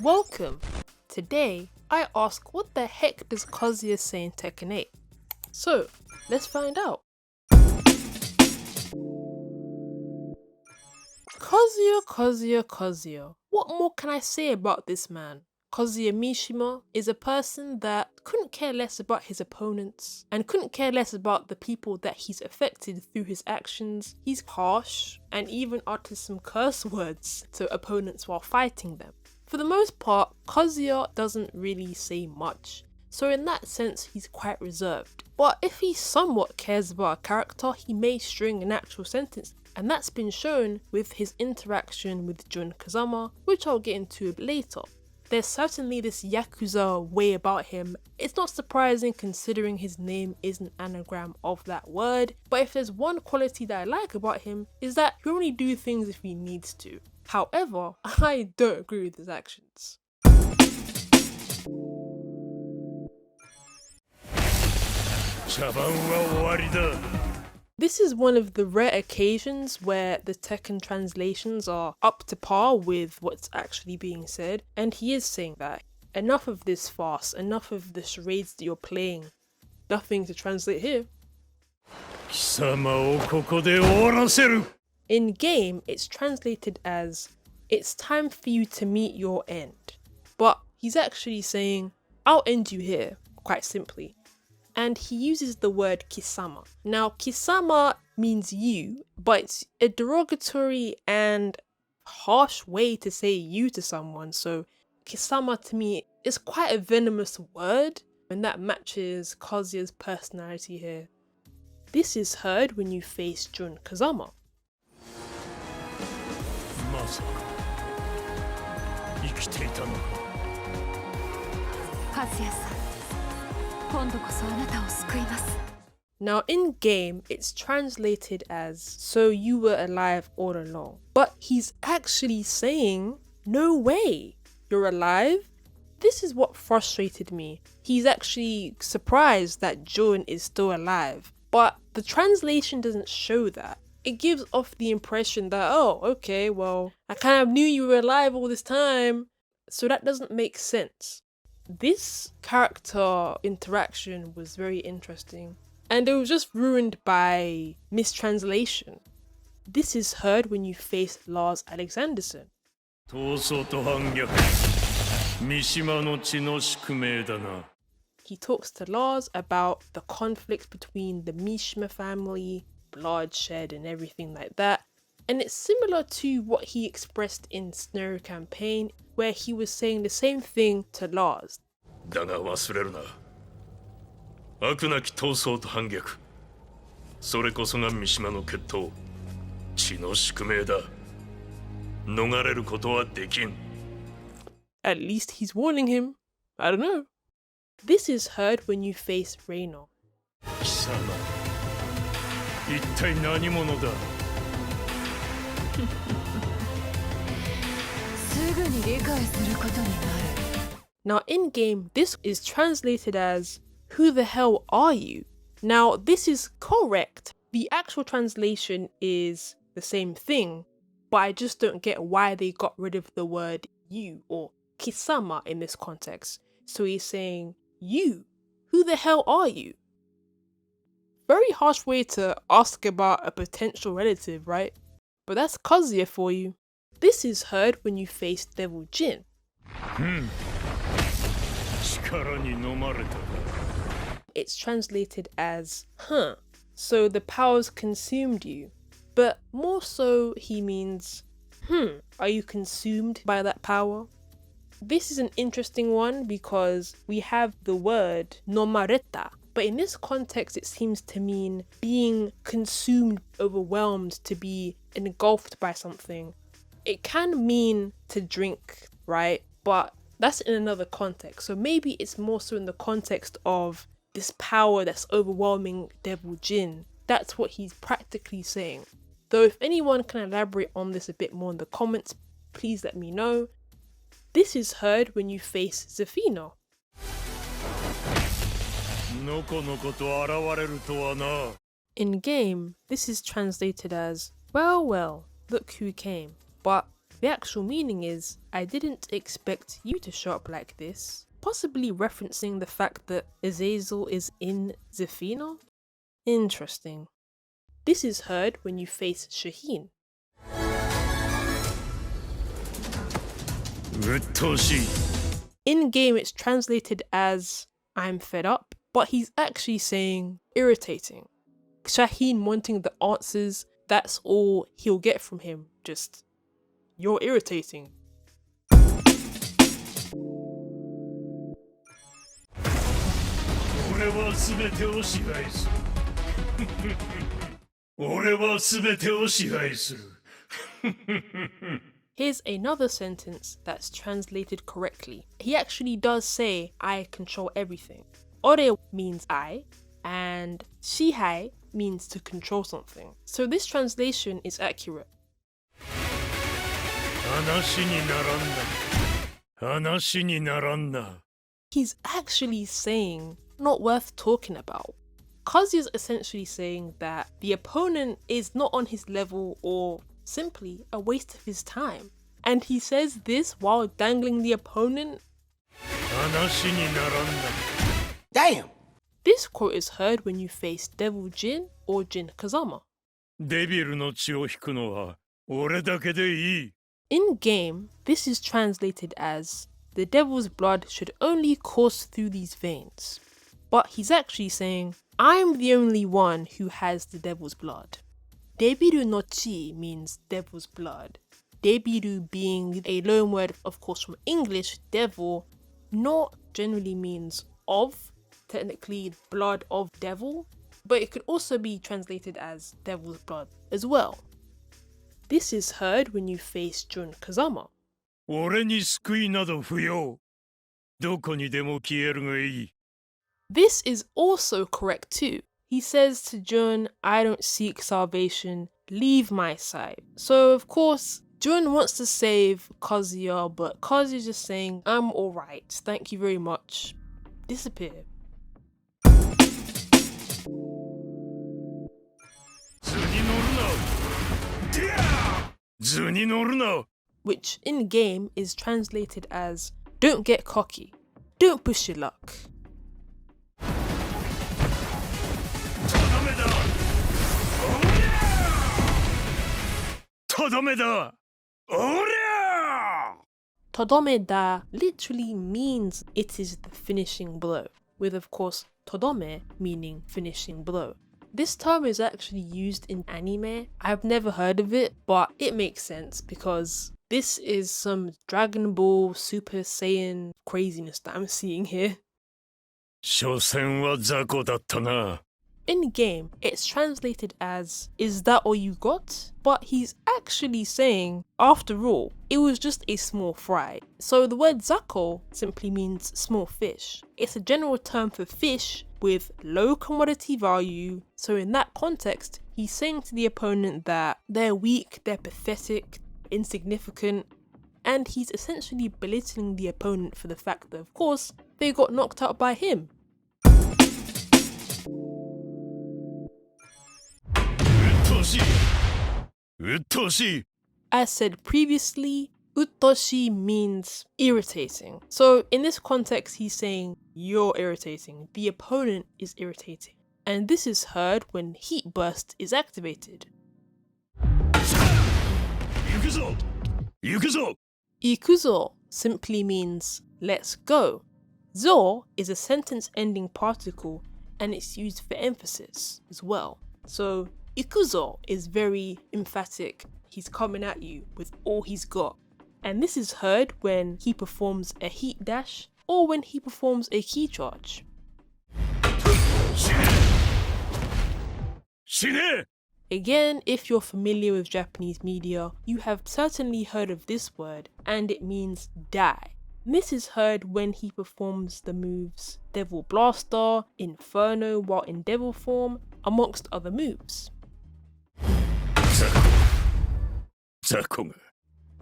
Welcome! Today, I ask what the heck does Kazuya say in Tekken 8? So, let's find out. Kazuya. What more can I say about this man? Kazuya Mishima is a person that couldn't care less about his opponents and couldn't care less about the people that he's affected through his actions. He's harsh and even utters some curse words to opponents while fighting them. For the most part, Kazuya doesn't really say much, so in that sense he's quite reserved. But if he somewhat cares about a character, he may string an actual sentence, and that's been shown with his interaction with Jun Kazama, which I'll get into a bit later. There's certainly this Yakuza way about him. It's not surprising considering his name is an anagram of that word, but if there's one quality that I like about him is that he only do things if he needs to. However, I don't agree with his actions. This is one of the rare occasions where the Tekken translations are up to par with what's actually being said, and he is saying that. Enough of this farce, enough of the charades that you're playing. Nothing to translate here. In game, it's translated as, it's time for you to meet your end. But he's actually saying, I'll end you here, quite simply. And he uses the word kisama. Now, kisama means you, but it's a derogatory and harsh way to say you to someone. So kisama to me is quite a venomous word, and that matches Kazuya's personality here. This is heard when you face Jun Kazama. Now in game, it's translated as, so you were alive all along. But he's actually saying, no way, you're alive? This is what frustrated me. He's actually surprised that Jun is still alive, but the translation doesn't show that. It gives off the impression that, oh, okay, well, I kind of knew you were alive all this time, so that doesn't make sense. This character interaction was very interesting, and it was just ruined by mistranslation. This is heard when you face Lars Alexanderson. He talks to Lars about the conflict between the Mishima family, bloodshed and everything like that, and it's similar to what he expressed in Snow Campaign, where he was saying the same thing to Lars. At least he's warning him. I don't know. This is heard when you face Reino. Now in game, this is translated as, who the hell are you? Now this is correct. The actual translation is the same thing, but I just don't get why they got rid of the word you or kisama in this context. So he's saying, you, who the hell are you? Very harsh way to ask about a potential relative, right? But that's Kazuya for you. This is heard when you face Devil Jin. It's translated as, so the powers consumed you. But more so he means, are you consumed by that power? This is an interesting one because we have the word nomareta, but in this context it seems to mean being consumed, overwhelmed, to be engulfed by something. It can mean to drink, right? But that's in another context. So maybe it's more so in the context of this power that's overwhelming Devil Jin. That's what he's practically saying. Though if anyone can elaborate on this a bit more in the comments, please let me know. This is heard when you face Zafino. In game, this is translated as, well, look who came. But The actual meaning is, I didn't expect you to show up like this, possibly referencing the fact that Azazel is in Zafina? Interesting. This is heard when you face Shaheen. In game it's translated as I'm fed up, but he's actually saying irritating. Shaheen wanting the answers, that's all he'll get from him, just you're irritating. Here's another sentence that's translated correctly. He actually does say, I control everything. Ore means I, and shihai means to control something. So this translation is accurate. He's actually saying, not worth talking about. Kazuya's essentially saying that the opponent is not on his level or simply a waste of his time. And he says this while dangling the opponent. Damn! This quote is heard when you face Devil Jin or Jin Kazama. In game, this is translated as, the devil's blood should only course through these veins. But he's actually saying, I'm the only one who has the devil's blood. Debiru no chi means devil's blood. Debiru being a loan word, of course, from English, devil, not generally means of, technically blood of devil, but it could also be translated as devil's blood as well. This is heard when you face Jun Kazama. This is also correct too. He says to Jun, I don't seek salvation, leave my side. So of course, Jun wants to save Kazuya, but Kazuya's just saying, I'm alright, thank you very much. Disappear. Which in game is translated as, don't get cocky, don't push your luck. Todomeda literally means it is the finishing blow, with of course todome meaning finishing blow. This term is actually used in anime. I've never heard of it, but it makes sense because this is some Dragon Ball Super Saiyan craziness that I'm seeing here. In game, it's translated as, is that all you got? But he's actually saying, after all, it was just a small fry. So the word zako simply means small fish. It's a general term for fish with low commodity value. So in that context, he's saying to the opponent that they're weak, they're pathetic, insignificant, and he's essentially belittling the opponent for the fact that, of course, they got knocked out by him. As said previously, uttoshi means irritating. So in this context, he's saying you're irritating, the opponent is irritating. And this is heard when Heat Burst is activated. Ikuzo simply means let's go. Zo is a sentence ending particle and it's used for emphasis as well. So Ikuzo is very emphatic. He's coming at you with all he's got. And this is heard when he performs a heat dash or when he performs a key charge. Again, if you're familiar with Japanese media, you have certainly heard of this word and it means die. This is heard when he performs the moves Devil Blaster, Inferno while in devil form, amongst other moves.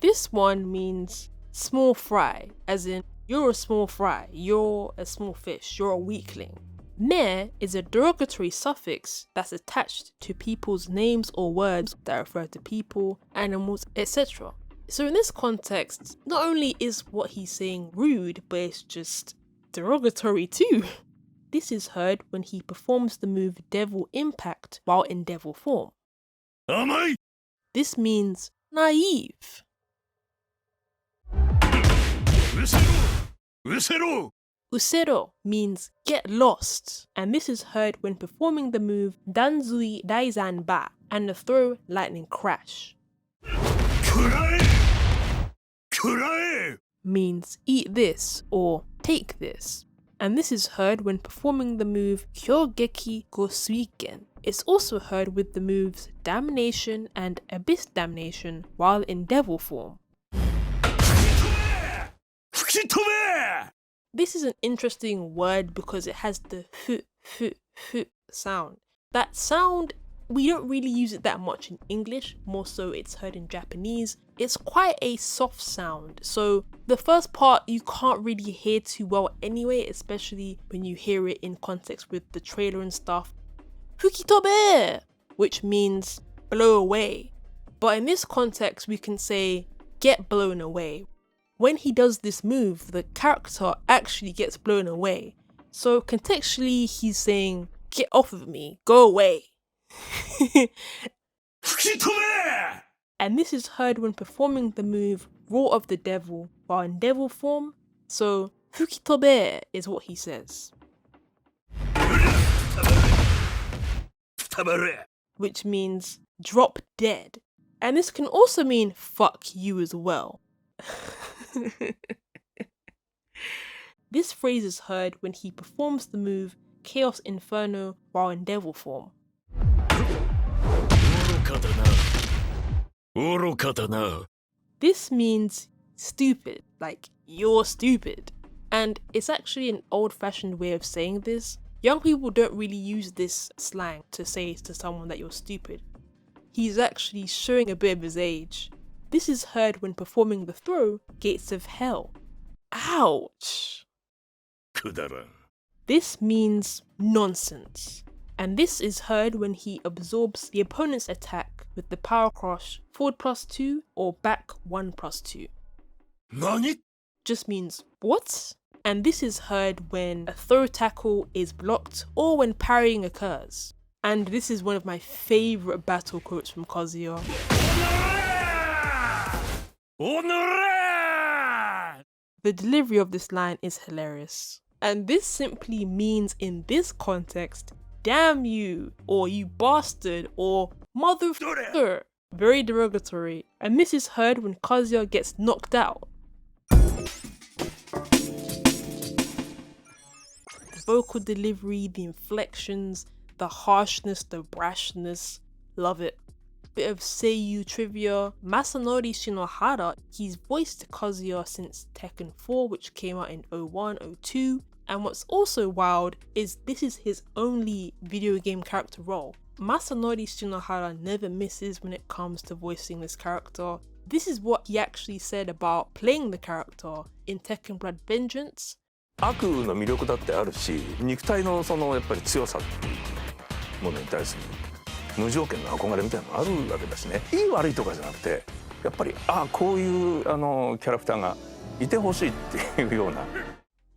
This one means small fry, as in you're a small fry, you're a small fish, you're a weakling. Ne is a derogatory suffix that's attached to people's names or words that refer to people, animals, etc. So in this context, not only is what he's saying rude, but it's just derogatory too. This is heard when he performs the move Devil Impact while in devil form. Amai! This means naive. Usero! Usero means get lost, and this is heard when performing the move Danzui Daizan Ba and the throw Lightning Crash. Kurae! Kurae! Means eat this or take this, and this is heard when performing the move Kyogeki Go Suiken. It's also heard with the moves Damnation and Abyss Damnation while in devil form. Fukitobe! This is an interesting word because it has the f sound. That sound, we don't really use it that much in English, more so it's heard in Japanese. It's quite a soft sound, so the first part you can't really hear too well anyway, especially when you hear it in context with the trailer and stuff. Fukitobe! Which means blow away. But in this context we can say get blown away. When he does this move, the character actually gets blown away. So contextually, he's saying, get off of me, go away. And this is heard when performing the move Roar of the Devil while in devil form. So Fukitobe is what he says. Which means drop dead. And this can also mean fuck you as well. This phrase is heard when he performs the move Chaos Inferno while in devil form. This means stupid, like you're stupid. And it's actually an old-fashioned way of saying this. Young people don't really use this slang to say to someone that you're stupid. He's actually showing a bit of his age. This is heard when performing the throw Gates of Hell. Ouch! This means nonsense. And this is heard when he absorbs the opponent's attack with the power crush forward +2 or back 1+2. Nani? Just means what? And this is heard when a throw tackle is blocked or when parrying occurs. And this is one of my favourite battle quotes from Kazuya. The delivery of this line is hilarious. And this simply means in this context, damn you, or you bastard, or motherfucker. Very derogatory. And this is heard when Kazuya gets knocked out. The vocal delivery, the inflections, the harshness, the brashness, love it. Bit of Seiyu trivia, Masanori Shinohara, he's voiced Kazuya since Tekken 4, which came out in 01-02, and what's also wild is this is his only video game character role. Masanori Shinohara never misses when it comes to voicing this character. This is what he actually said about playing the character in Tekken Blood Vengeance. 悪の魅力だってあるし、肉体のそのやっぱり強さっていうものに対する無条件の憧れみたいなのがあるわけだしね。いい悪いとかじゃなくて、やっぱりこういうキャラクターがいてほしいっていうような。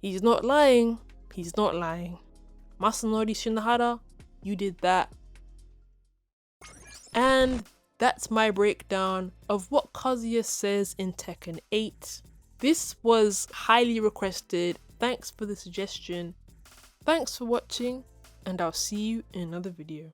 He's not lying. He's not lying. Masanori Shinohara, you did that. And that's my breakdown of what Kazuya says in Tekken 8. This was highly requested. Thanks for the suggestion. Thanks for watching, and I'll see you in another video.